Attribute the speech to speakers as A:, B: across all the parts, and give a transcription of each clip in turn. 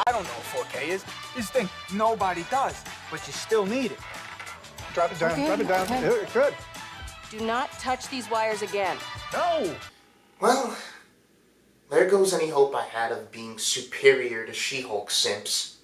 A: I don't know what 4K is. This thing, nobody does, but you still need it.
B: Drop it down,
C: Okay,
B: drop it down.
C: okay.
B: Yeah, good.
C: Do not touch these wires again.
A: No!
D: Well, there goes any hope I had of being superior to She-Hulk simps.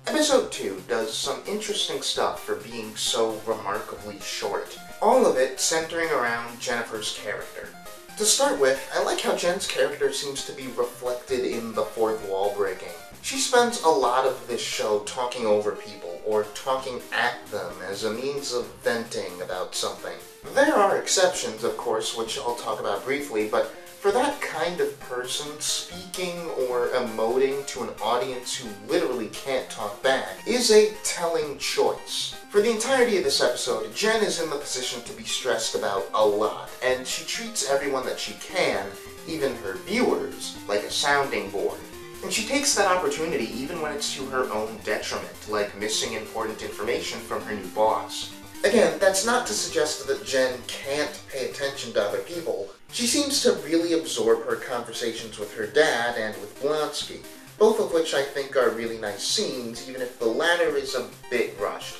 D: Episode 2 does some interesting stuff for being so remarkably short. All of it centering around Jennifer's character. To start with, I like how Jen's character seems to be reflected in the fourth wall breaking. She spends a lot of this show talking over people, or talking at them as a means of venting about something. There are exceptions, of course, which I'll talk about briefly, but for that kind of person, speaking or emoting to an audience who literally can't talk back is a telling choice. For the entirety of this episode, Jen is in the position to be stressed about a lot, and she treats everyone that she can, even her viewers, like a sounding board. And she takes that opportunity even when it's to her own detriment, like missing important information from her new boss. Again, that's not to suggest that Jen can't pay attention to other people. She seems to really absorb her conversations with her dad and with Blonsky, both of which I think are really nice scenes, even if the latter is a bit rushed.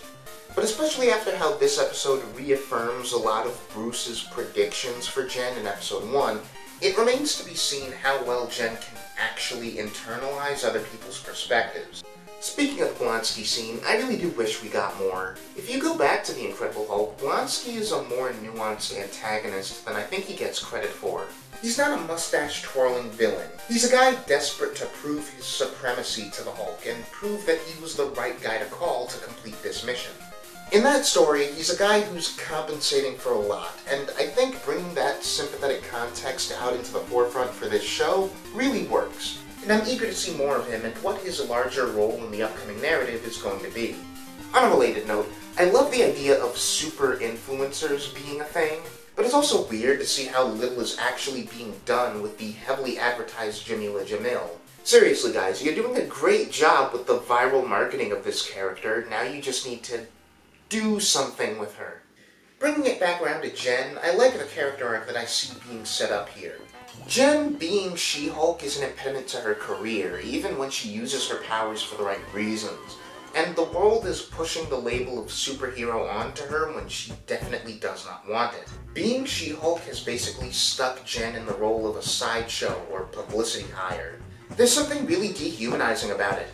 D: But especially after how this episode reaffirms a lot of Bruce's predictions for Jen in episode 1, it remains to be seen how well Jen can actually internalize other people's perspectives. Speaking of the Blonsky scene, I really do wish we got more. If you go back to The Incredible Hulk, Blonsky is a more nuanced antagonist than I think he gets credit for. He's not a mustache-twirling villain. He's a guy desperate to prove his supremacy to the Hulk and prove that he was the right guy to call to complete this mission. In that story, he's a guy who's compensating for a lot, and I think bringing that sympathetic context out into the forefront for this show really works. And I'm eager to see more of him and what his larger role in the upcoming narrative is going to be. On a related note, I love the idea of super influencers being a thing, but it's also weird to see how little is actually being done with the heavily advertised Jamila Jamil. Seriously guys, you're doing a great job with the viral marketing of this character, now you just need to do something with her. Bringing it back around to Jen, I like the character arc that I see being set up here. Jen being She-Hulk is an impediment to her career, even when she uses her powers for the right reasons. And the world is pushing the label of superhero onto her when she definitely does not want it. Being She-Hulk has basically stuck Jen in the role of a sideshow or publicity hire. There's something really dehumanizing about it.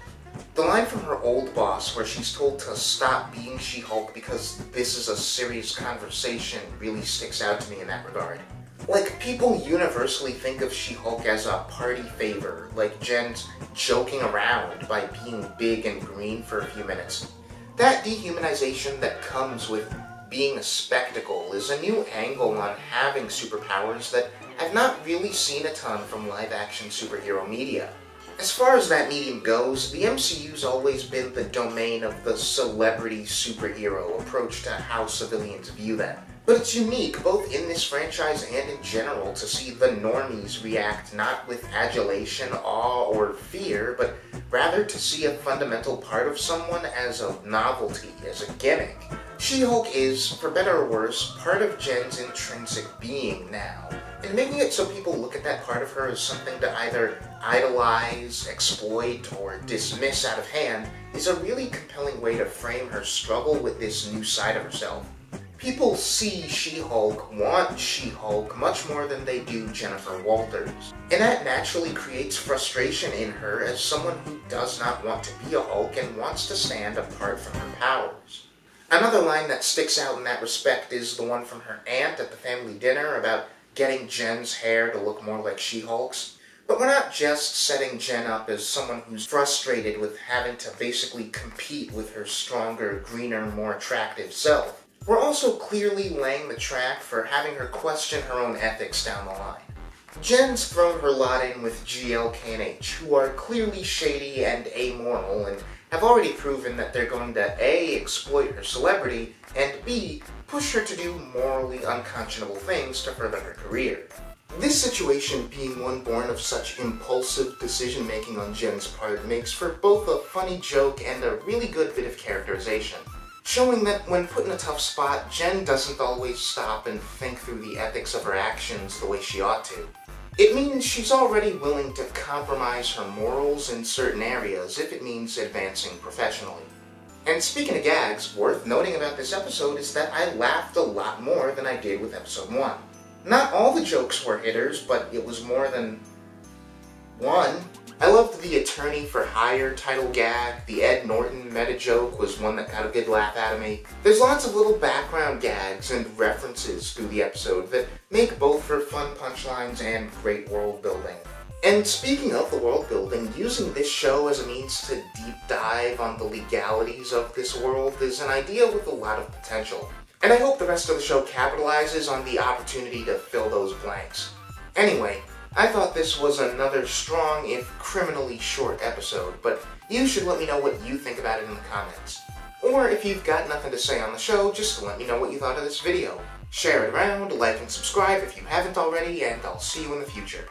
D: The line from her old boss where she's told to stop being She-Hulk because this is a serious conversation really sticks out to me in that regard. Like, people universally think of She-Hulk as a party favor, like Jen's joking around by being big and green for a few minutes. That dehumanization that comes with being a spectacle is a new angle on having superpowers that I've not really seen a ton from live-action superhero media. As far as that medium goes, the MCU's always been the domain of the celebrity superhero approach to how civilians view them. But it's unique, both in this franchise and in general, to see the normies react not with adulation, awe, or fear, but rather to see a fundamental part of someone as a novelty, as a gimmick. She-Hulk is, for better or worse, part of Jen's intrinsic being now, and making it so people look at that part of her as something to either idolize, exploit, or dismiss out of hand is a really compelling way to frame her struggle with this new side of herself. People see She-Hulk, want She-Hulk, much more than they do Jennifer Walters. And that naturally creates frustration in her as someone who does not want to be a Hulk and wants to stand apart from her powers. Another line that sticks out in that respect is the one from her aunt at the family dinner about getting Jen's hair to look more like She-Hulk's. But we're not just setting Jen up as someone who's frustrated with having to basically compete with her stronger, greener, more attractive self. We're also clearly laying the track for having her question her own ethics down the line. Jen's thrown her lot in with GLK&H, who are clearly shady and amoral, and have already proven that they're going to A, exploit her celebrity, and B, push her to do morally unconscionable things to further her career. This situation being one born of such impulsive decision-making on Jen's part makes for both a funny joke and a really good bit of characterization. showing that when put in a tough spot, Jen doesn't always stop and think through the ethics of her actions the way she ought to. It means she's already willing to compromise her morals in certain areas if it means advancing professionally. And speaking of gags, worth noting about this episode is that I laughed a lot more than I did with episode 1. Not all the jokes were hitters, but it was more than one. I loved the attorney for hire title gag. The Ed Norton meta joke was one that got a good laugh out of me. There's lots of little background gags and references through the episode that make both for fun punchlines and great world building. And speaking of the world building, using this show as a means to deep dive on the legalities of this world is an idea with a lot of potential. And I hope the rest of the show capitalizes on the opportunity to fill those blanks. Anyway, I thought this was another strong, if criminally short episode, but you should let me know what you think about it in the comments. Or if you've got nothing to say on the show, just let me know what you thought of this video. Share it around, like and subscribe if you haven't already, and I'll see you in the future.